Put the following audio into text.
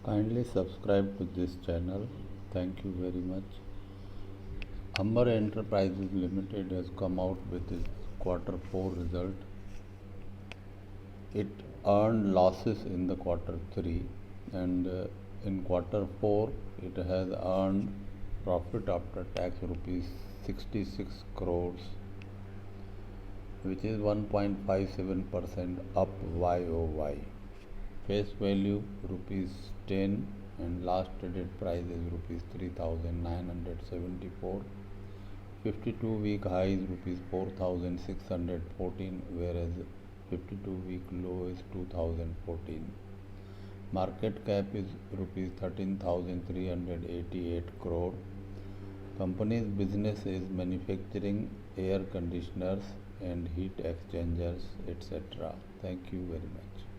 Kindly subscribe to this channel. Thank you very much. Amber Enterprises Limited has come out with its quarter 4 result. It earned losses in the quarter 3 and in quarter 4 it has earned profit after tax rupees 66 crores, which is 1.57% up YoY. Face value rupees 10 and last traded price is rupees 3974. 52-week high is rupees 4614, whereas 52-week low is 2014. Market cap is rupees 13,388 crore. Company's business is manufacturing air conditioners and heat exchangers, etc. Thank you very much.